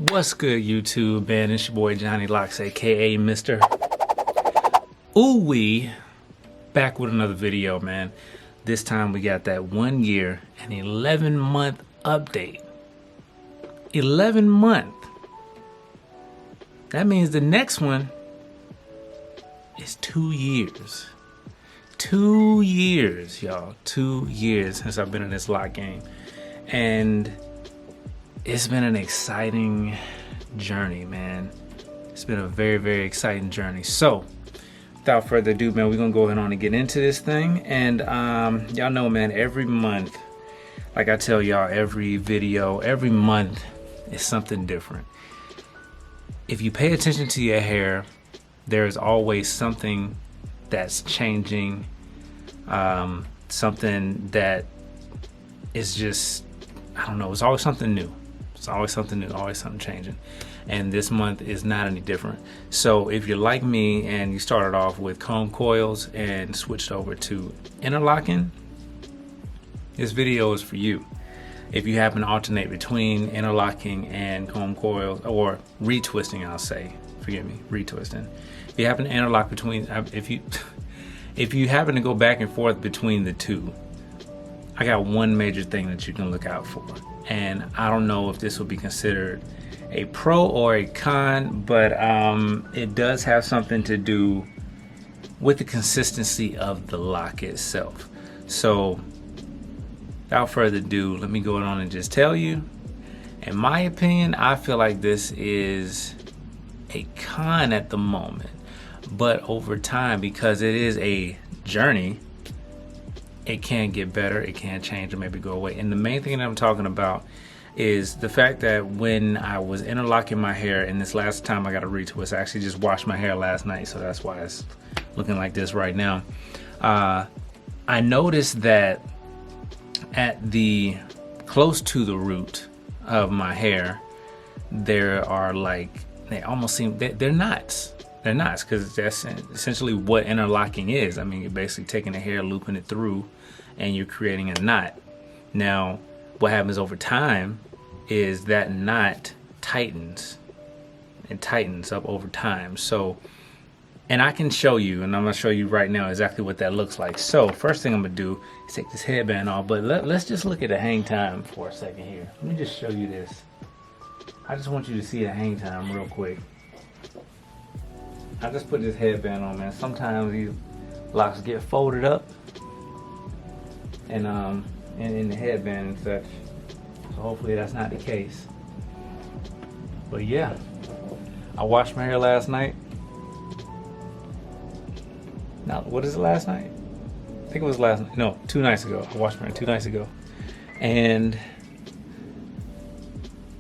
What's good, YouTube, man? It's your boy JohnnyLox, aka Mr. Ooh-wee, back with another video, man. This time we got that 1 year and 11-month update. 11 month. That means the next one is 2 years. 2 years, y'all. 2 years since I've been in this lock game. And it's been an exciting journey, man. It's been a very, very exciting journey. So, without further ado, man, we're gonna go ahead on and get into this thing. And y'all know, man, every month, like I tell y'all, every video, every month is something different. If you pay attention to your hair, there is always something that's changing, something that is just, I don't know, it's always something new. It's always something new, always something changing. And this month is not any different. So if you're like me and you started off with comb coils and switched over to interlocking, this video is for you. If you happen to alternate between interlocking and comb coils, or retwisting, I'll say, forgive me, retwisting. If you happen to interlock between, if you happen to go back and forth between the two, I got one major thing that you can look out for. And I don't know if this will be considered a pro or a con, but it does have something to do with the consistency of the lock itself. So without further ado, let me go on and just tell you, in my opinion, I feel like this is a con at the moment, but over time, because it is a journey, it can get better, it can change, or maybe go away. And the main thing that I'm talking about is the fact that when I was interlocking my hair, and this last time I got a retwist, I actually just washed my hair last night, so that's why it's looking like this right now. I noticed that at the close to the root of my hair, there are like, they almost seem, they're knots. They're knots, because that's essentially what interlocking is. I mean, you're basically taking the hair, looping it through, and you're creating a knot. Now, what happens over time is that knot tightens and tightens up over time. So, and I can show you, and I'm gonna show you right now exactly what that looks like. So, first thing I'm gonna do is take this headband off, but let's just look at the hang time for a second here. Let me just show you this. I just want you to see the hang time real quick. I just put this headband on, man. Sometimes these locks get folded up and in the headband and such. So hopefully that's not the case. But yeah, I washed my hair last night. Now, what is it, last night? I think it was last night. No, 2 nights ago. I washed my hair 2 nights ago. And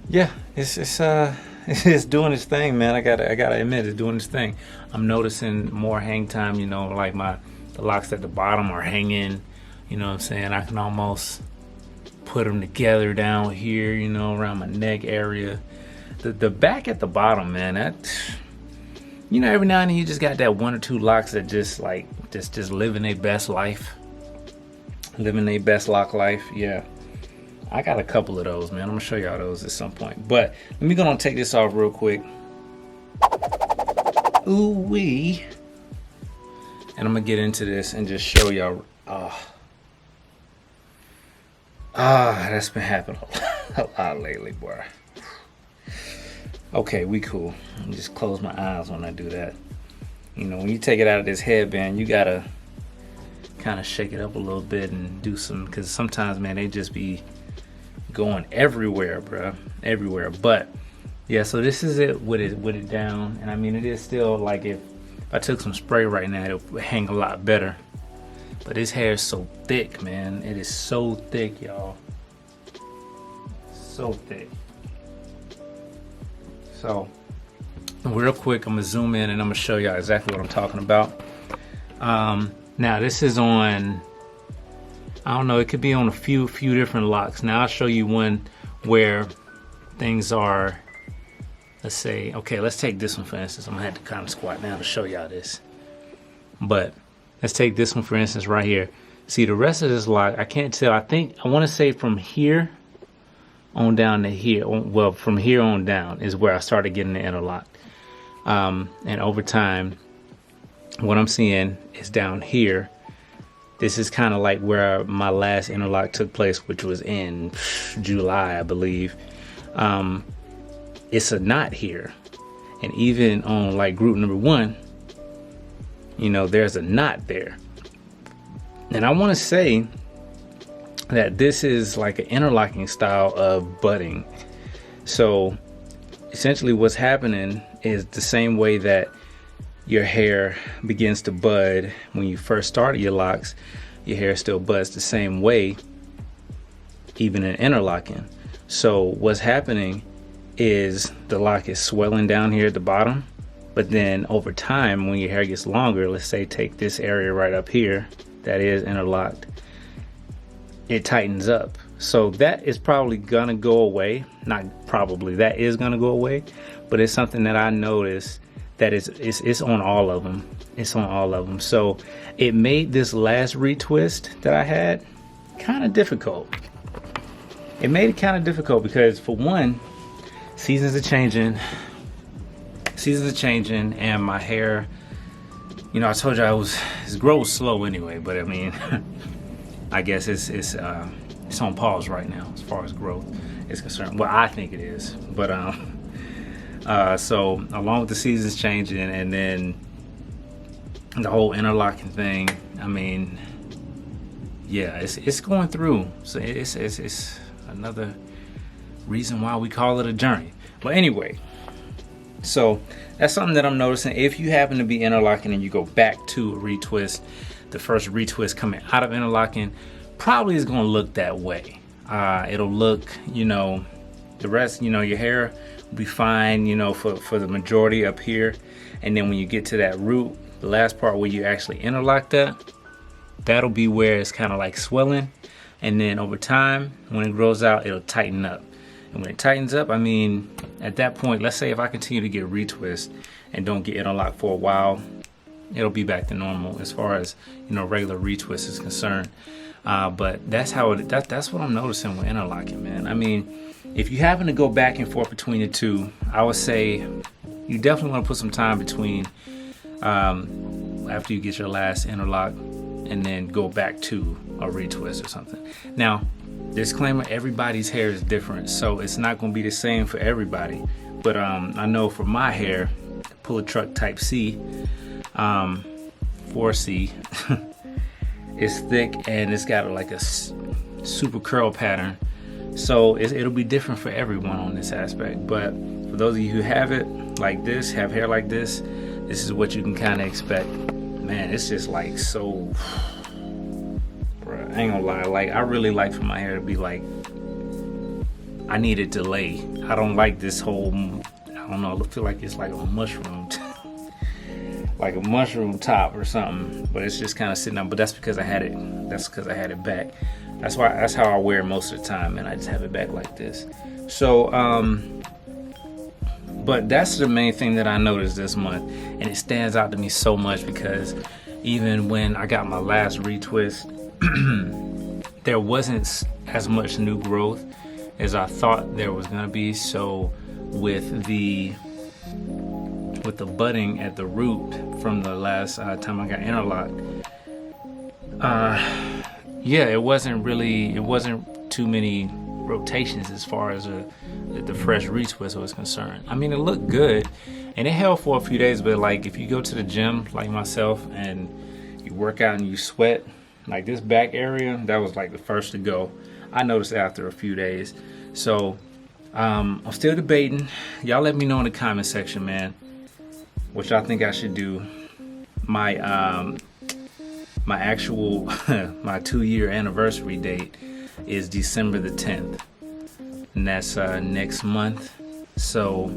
yeah, it's doing its thing, man. I gotta admit, it's doing its thing. I'm noticing more hang time, you know, like the locks at the bottom are hanging, you know what I'm saying? I can almost put them together down here, you know, around my neck area. The back at the bottom, man, that, you know, every now and then you just got that 1 or 2 locks that just like, just living their best life. Living their best lock life, yeah. I got a couple of those, man. I'm gonna show y'all those at some point. But let me go and take this off real quick. Ooh-wee. And I'm gonna get into this and just show y'all. That's been happening a lot lately, boy. Okay, we cool. Let me just close my eyes when I do that. You know, when you take it out of this headband, you gotta kind of shake it up a little bit and do some, because sometimes, man, they just be going everywhere, bro, everywhere. But yeah, so this is it with it down. And I mean, it is still like, if I took some spray right now, it would hang a lot better. But this hair is so thick, man. It is so thick, y'all. So thick. So real quick, I'm gonna zoom in and I'm gonna show y'all exactly what I'm talking about. Now this is on, I don't know, it could be on a few different locks. Now I'll show you one where things are, let's say, okay, let's take this one for instance. I'm gonna have to kind of squat down to show y'all this. But let's take this one for instance right here. See, the rest of this lock, I can't tell. I think, I wanna say from here on down to here, well, from here on down is where I started getting the interlock. And over time, what I'm seeing is down here. This is kind of like where my last interlock took place, which was in July, I believe. It's a knot here. And even on like group number 1, you know, there's a knot there. And I want to say that this is like an interlocking style of budding. So essentially what's happening is the same way that your hair begins to bud when you first started your locks, your hair still buds the same way, even in interlocking. So what's happening is the lock is swelling down here at the bottom, but then over time, when your hair gets longer, let's say take this area right up here that is interlocked, it tightens up. So that is probably gonna go away. Not probably, that is gonna go away, but it's something that I noticed that it's on all of them. It's on all of them. So it made this last retwist that I had kind of difficult. It made it kind of difficult because, for one, seasons are changing, and my hair, you know, I told you it grows slow anyway, but I mean, I guess it's on pause right now as far as growth is concerned. Well, I think it is, but so along with the seasons changing and then the whole interlocking thing, I mean, yeah, it's going through. So it's another reason why we call it a journey. But anyway, so that's something that I'm noticing. If you happen to be interlocking and you go back to a retwist, the first retwist coming out of interlocking probably is going to look that way. It'll look, you know, the rest, you know, your hair will be fine, you know, for the majority up here. And then when you get to that root, the last part where you actually interlock that'll be where it's kind of like swelling. And then over time, when it grows out, it'll tighten up. And when it tightens up, I mean, at that point, let's say if I continue to get retwist and don't get interlocked for a while, it'll be back to normal as far as, you know, regular retwist is concerned. But that's how that's what I'm noticing with interlocking, man. I mean, if you happen to go back and forth between the two, I would say you definitely want to put some time between after you get your last interlock and then go back to a retwist or something. Now, disclaimer, everybody's hair is different, so it's not going to be the same for everybody. But I know for my hair, pull a truck type C, 4C, it's thick and it's got like a super curl pattern. So it'll be different for everyone on this aspect. But for those of you who have it like this, have hair like this is what you can kind of expect. Man, it's just like so, bruh, I ain't gonna lie, like I really like for my hair to be like, I need it to lay. I don't like this whole, I don't know, I feel like it's like a mushroom like a mushroom top or something, but it's just kind of sitting up. But that's because I had it back. That's how I wear it most of the time, and I just have it back like this. So but that's the main thing that I noticed this month, and it stands out to me so much because even when I got my last retwist, there wasn't as much new growth as I thought there was gonna be. So with the budding at the root from the last time I got interlocked, yeah, it wasn't too many rotations as far as the fresh retwist was concerned. I mean, it looked good and it held for a few days, but like if you go to the gym like myself and you work out and you sweat, like this back area, that was like the first to go. I noticed after a few days. So I'm still debating. Y'all let me know in the comment section, man, what y'all think I should do. My actual my 2-year anniversary date is December the 10th, and that's next month. So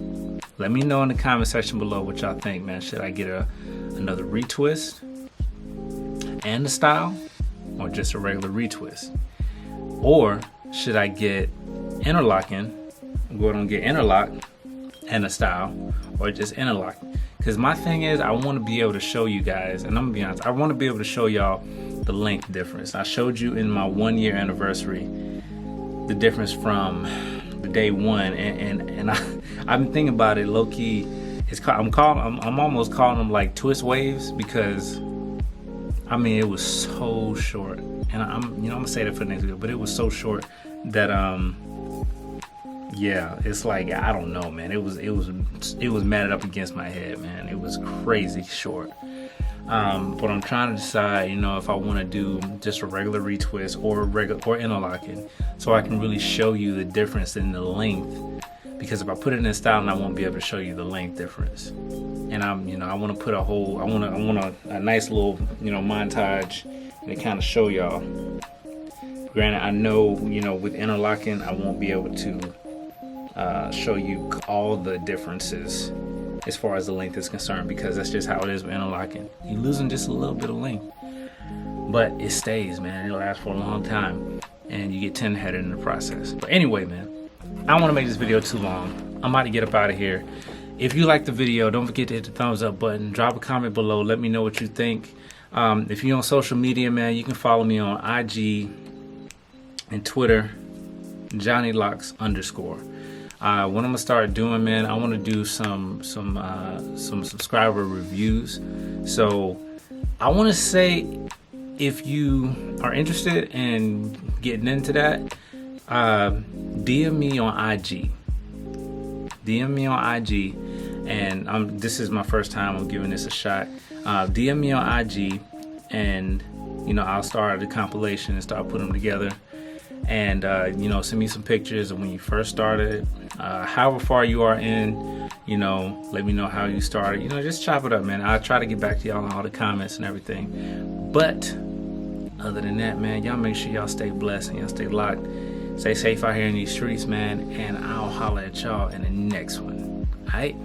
let me know in the comment section below what y'all think, man. Should I get another retwist and the style, or just a regular retwist? Or should I get interlocking, go ahead and get interlock and a style, or just interlock? Because my thing is, I want to be able to show you guys, and I'm gonna be honest, I want to be able to show y'all the length difference. I showed you in my 1-year anniversary the difference from the day one, and I've been thinking about it low key. I'm almost calling them like twist waves, because I mean it was so short, and I'm gonna say that for the next video, but it was so short that yeah, it's like, I don't know, man. It was matted up against my head, man. It was crazy short. But I'm trying to decide, if I want to do just a regular retwist or interlocking, so I can really show you the difference in the length. Because if I put it in style, I won't be able to show you the length difference. And I want to put I want a nice little, montage and to kind of show y'all. Granted, I know, with interlocking, I won't be able to show you all the differences as far as the length is concerned, because that's just how it is with interlocking. You're losing just a little bit of length, but it stays, man. It'll last for a long time, and you get tender-headed in the process. But anyway, man, I don't want to make this video too long. I'm about to get up out of here. If you like the video, don't forget to hit the thumbs up button. Drop a comment below. Let me know what you think. If you're on social media, man, you can follow me on IG and Twitter, JohnnyLox _. What I'm gonna start doing, man, I want to do some subscriber reviews. So I want to say, if you are interested in getting into that, DM me on IG. DM me on IG, and this is my first time I'm giving this a shot. DM me on IG, and I'll start the compilation and start putting them together. And send me some pictures of when you first started, however far you are in, let me know how you started. Just chop it up, man. I'll try to get back to y'all on all the comments and everything. But other than that, man, y'all make sure y'all stay blessed and y'all stay locked. Stay safe out here in these streets, man, and I'll holler at y'all in the next one. All right?